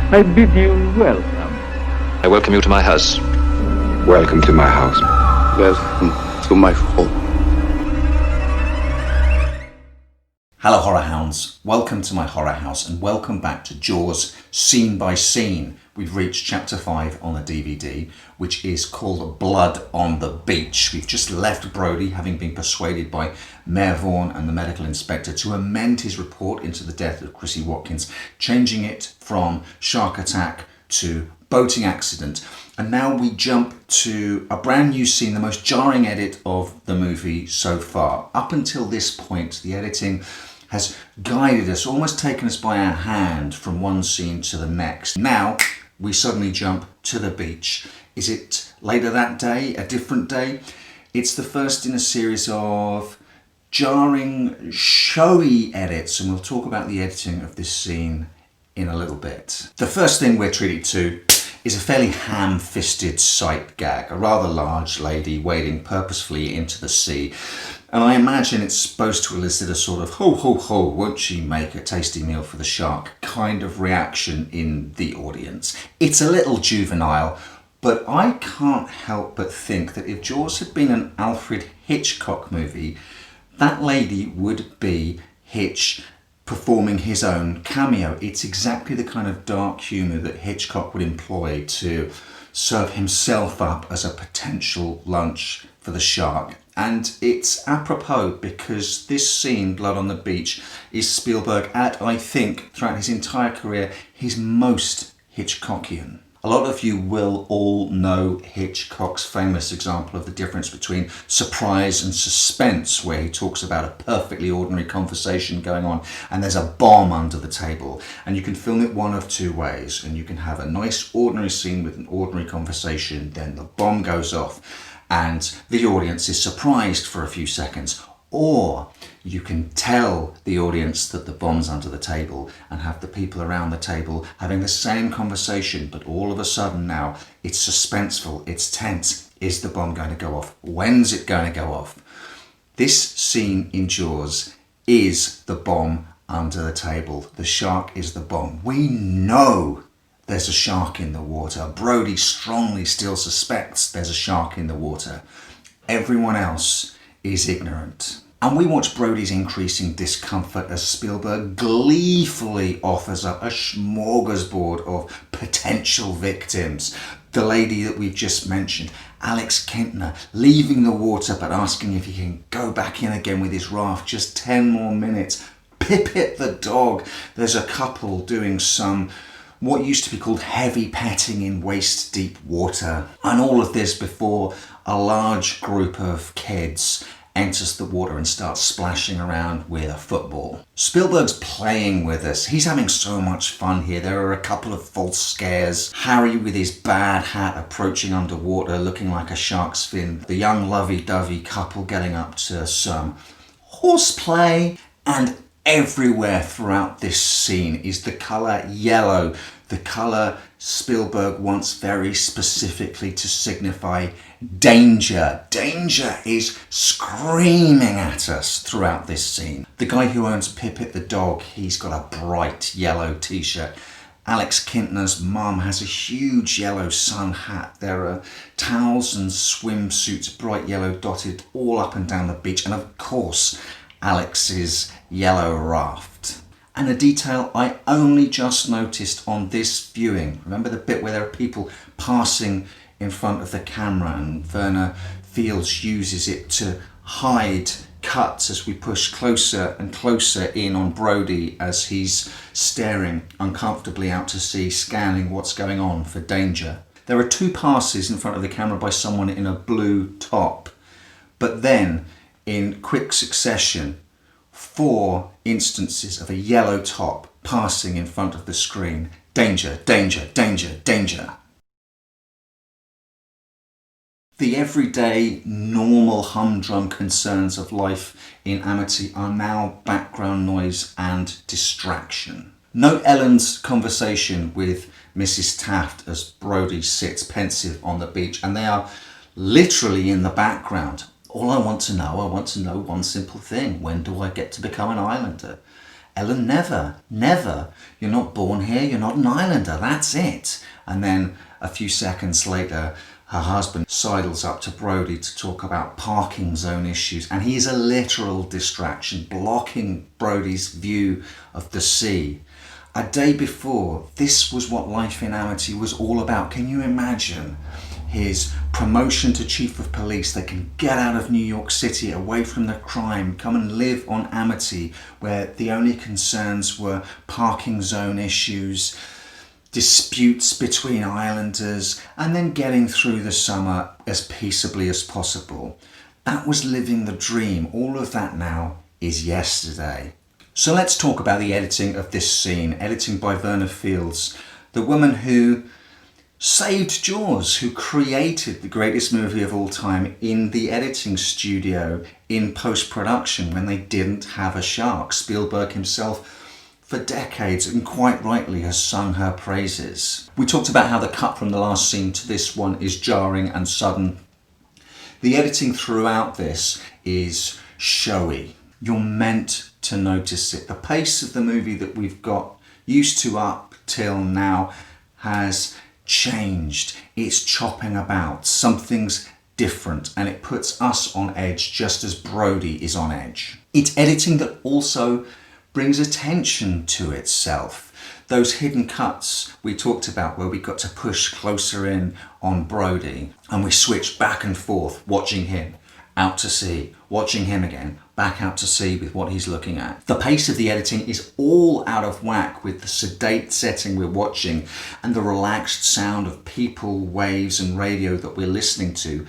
I bid you welcome. I welcome you to my house. Welcome to my house. Welcome to my home. Hello horror hounds, welcome to my horror house and welcome back to Jaws Scene by Scene. We've reached chapter 5 on the DVD, which is called Blood on the Beach. We've just left Brody, having been persuaded by Mayor Vaughan and the medical inspector to amend his report into the death of Chrissy Watkins, changing it from shark attack to boating accident. And now we jump to a brand new scene, the most jarring edit of the movie so far. Up until this point, the editing has guided us, almost taken us by our hand from one scene to the next. Now we suddenly jump to the beach. Is it later that day, a different day? It's the first in a series of jarring, showy edits, and we'll talk about the editing of this scene in a little bit. The first thing we're treated to is a fairly ham-fisted sight gag, a rather large lady wading purposefully into the sea. And I imagine it's supposed to elicit a sort of ho ho ho, won't she make a tasty meal for the shark kind of reaction in the audience. It's a little juvenile, but I can't help but think that if Jaws had been an Alfred Hitchcock movie, that lady would be Hitch performing his own cameo. It's exactly the kind of dark humour that Hitchcock would employ to serve himself up as a potential lunch for the shark. And it's apropos because this scene, Blood on the Beach, is Spielberg at, I think, throughout his entire career, his most Hitchcockian. A lot of you will all know Hitchcock's famous example of the difference between surprise and suspense, where he talks about a perfectly ordinary conversation going on and there's a bomb under the table. And you can film it one of two ways, and you can have a nice ordinary scene with an ordinary conversation, then the bomb goes off and the audience is surprised for a few seconds. Or you can tell the audience that the bomb's under the table and have the people around the table having the same conversation, but all of a sudden now it's suspenseful, it's tense. Is the bomb going to go off? When's it going to go off? This scene in Jaws is the bomb under the table. The shark is the bomb. We know there's a shark in the water. Brody strongly still suspects there's a shark in the water. Everyone else is ignorant. And we watch Brody's increasing discomfort as Spielberg gleefully offers up a smorgasbord of potential victims. The lady that we've just mentioned, Alex Kintner, leaving the water but asking if he can go back in again with his raft, just 10 more minutes. Pipit the dog. There's a couple doing some what used to be called heavy petting in waist-deep water. And all of this before a large group of kids enters the water and starts splashing around with a football. Spielberg's playing with us. He's having so much fun here. There are a couple of false scares. Harry with his bad hat approaching underwater looking like a shark's fin. The young lovey-dovey couple getting up to some horseplay. And everywhere throughout this scene is the colour yellow, the colour Spielberg wants very specifically to signify danger. Danger is screaming at us throughout this scene. The guy who owns Pipit the dog, he's got a bright yellow t-shirt. Alex Kintner's mum has a huge yellow sun hat. There are towels and swimsuits, bright yellow dotted all up and down the beach. And of course, Alex's yellow raft. And a detail I only just noticed on this viewing. Remember the bit where there are people passing in front of the camera and Werner Fields uses it to hide cuts as we push closer and closer in on Brody as he's staring uncomfortably out to sea, scanning what's going on for danger. There are two passes in front of the camera by someone in a blue top, but then in quick succession, 4 instances of a yellow top passing in front of the screen. Danger, danger, danger, danger. The everyday, normal humdrum concerns of life in Amity are now background noise and distraction. Note Ellen's conversation with Mrs. Taft as Brody sits pensive on the beach, and they are literally in the background. I want to know one simple thing. When do I get to become an islander? Ellen, never. You're not born here, you're not an islander, that's it. And then a few seconds later, her husband sidles up to Brody to talk about parking zone issues, and he's a literal distraction, blocking Brody's view of the sea. A day before, this was what life in Amity was all about. Can you imagine his promotion to chief of police? They can get out of New York City, away from the crime, come and live on Amity, where the only concerns were parking zone issues, disputes between islanders, and then getting through the summer as peaceably as possible. That was living the dream. All of that now is yesterday. So let's talk about the editing of this scene, editing by Verna Fields, the woman who saved Jaws, who created the greatest movie of all time in the editing studio in post-production when they didn't have a shark. Spielberg himself, for decades, and quite rightly, has sung her praises. We talked about how the cut from the last scene to this one is jarring and sudden. The editing throughout this is showy. You're meant to notice it. The pace of the movie that we've got used to up till now has changed. It's chopping about. Something's different, and it puts us on edge just as Brody is on edge. It's editing that also brings attention to itself. Those hidden cuts we talked about where we got to push closer in on Brody and we switched back and forth, watching him out to sea, watching him again, back out to sea with what he's looking at. The pace of the editing is all out of whack with the sedate setting we're watching and the relaxed sound of people, waves and radio that we're listening to.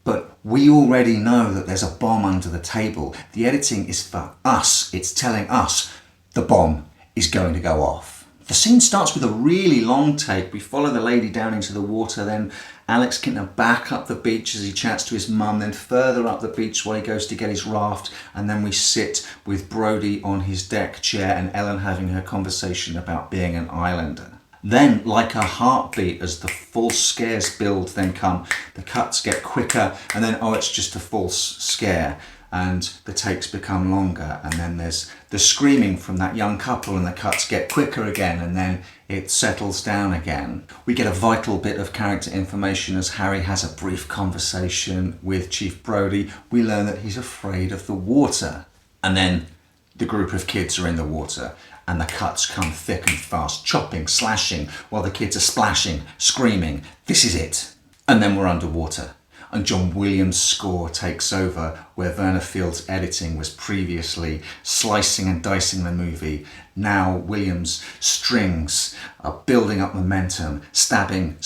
But we already know that there's a bomb under the table. The editing is for us. It's telling us the bomb is going to go off. The scene starts with a really long take. We follow the lady down into the water, then Alex Kintner back up the beach as he chats to his mum, then further up the beach while he goes to get his raft, and then we sit with Brody on his deck chair and Ellen having her conversation about being an islander. Then, like a heartbeat, as the false scares build then come, the cuts get quicker, and then, oh, it's just a false scare, and the takes become longer, and then there's the screaming from that young couple, and the cuts get quicker again, and then it settles down again. We get a vital bit of character information as Harry has a brief conversation with Chief Brody. We learn that he's afraid of the water, and then the group of kids are in the water, and the cuts come thick and fast, chopping, slashing, while the kids are splashing, screaming. This is it. And then we're underwater. And John Williams' score takes over where Verna Fields' editing was previously slicing and dicing the movie. Now Williams' strings are building up momentum, stabbing,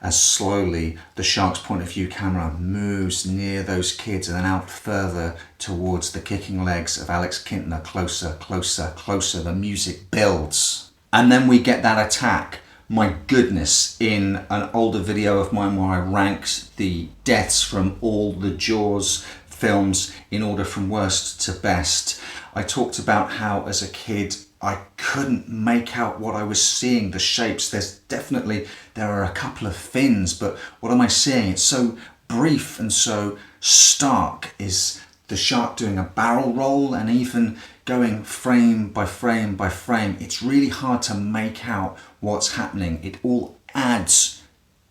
as slowly the shark's point of view camera moves near those kids and then out further towards the kicking legs of Alex Kintner. Closer. The music builds. And then we get that attack. My goodness, in an older video of mine where I ranked the deaths from all the Jaws films in order from worst to best, I talked about how as a kid I couldn't make out what I was seeing, the shapes. There are a couple of fins, but what am I seeing? It's so brief and so stark. Is the shark doing a barrel roll and even going frame by frame by frame? It's really hard to make out what's happening. It all adds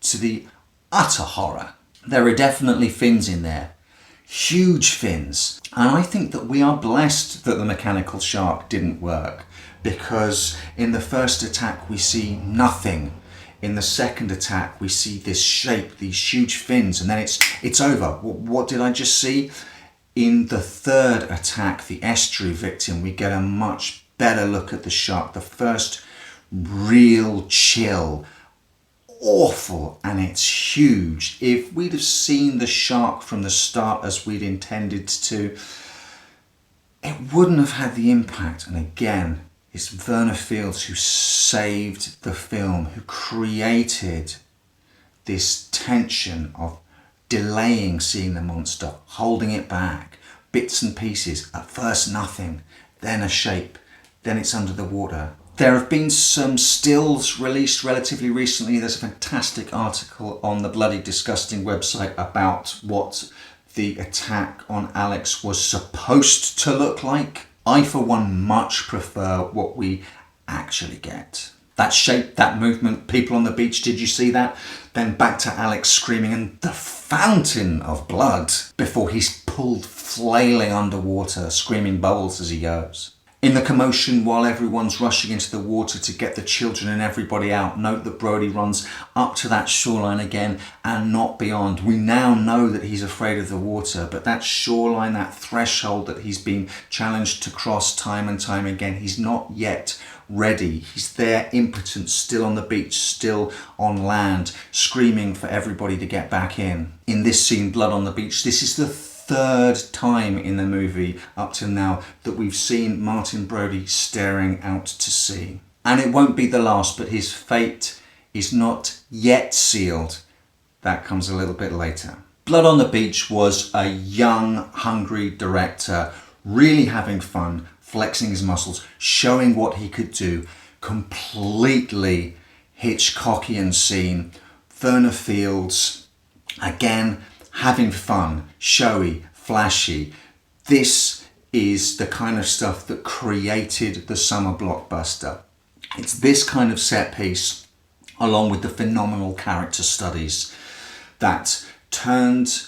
to the utter horror. There are definitely fins in there, huge fins. And I think that we are blessed that the mechanical shark didn't work, because in the first attack we see nothing. In the second attack we see this shape, these huge fins, and then it's over. What did I just see? In the third attack, the estuary victim, we get a much better look at the shark. The first real chill, awful, and it's huge. If we'd have seen the shark from the start as we'd intended to, it wouldn't have had the impact. And again, it's Verna Fields who saved the film, who created this tension of delaying seeing the monster, holding it back, bits and pieces, at first nothing, then a shape, then it's under the water. There have been some stills released relatively recently. There's a fantastic article on the Bloody Disgusting website about what the attack on Alex was supposed to look like. I, for one, much prefer what we actually get. That shape, that movement, people on the beach, did you see that? Then back to Alex screaming and the fountain of blood before he's pulled flailing underwater, screaming bubbles as he goes. In the commotion, while everyone's rushing into the water to get the children and everybody out, note that Brody runs up to that shoreline again and not beyond. We now know that he's afraid of the water, but that shoreline, that threshold that he's been challenged to cross time and time again, he's not yet ready. He's there, impotent, still on the beach, still on land, screaming for everybody to get back in. In this scene, Blood on the Beach, this is the third time in the movie up till now that we've seen Martin Brody staring out to sea. And it won't be the last, but his fate is not yet sealed. That comes a little bit later. Blood on the Beach was a young, hungry director really having fun, flexing his muscles, showing what he could do. Completely Hitchcockian scene. Verna Fields, again, having fun, showy, flashy. This is the kind of stuff that created the summer blockbuster. It's this kind of set piece, along with the phenomenal character studies, that turned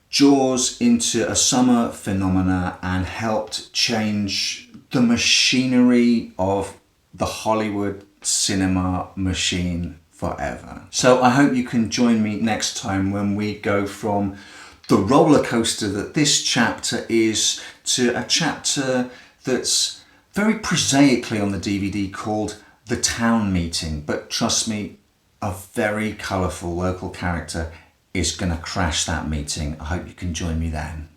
Jaws into a summer phenomena and helped change the machinery of the Hollywood cinema machine forever. So I hope you can join me next time when we go from the roller coaster that this chapter is to a chapter that's very prosaically on the DVD called The Town Meeting. But trust me, a very colourful local character is going to crash that meeting. I hope you can join me then.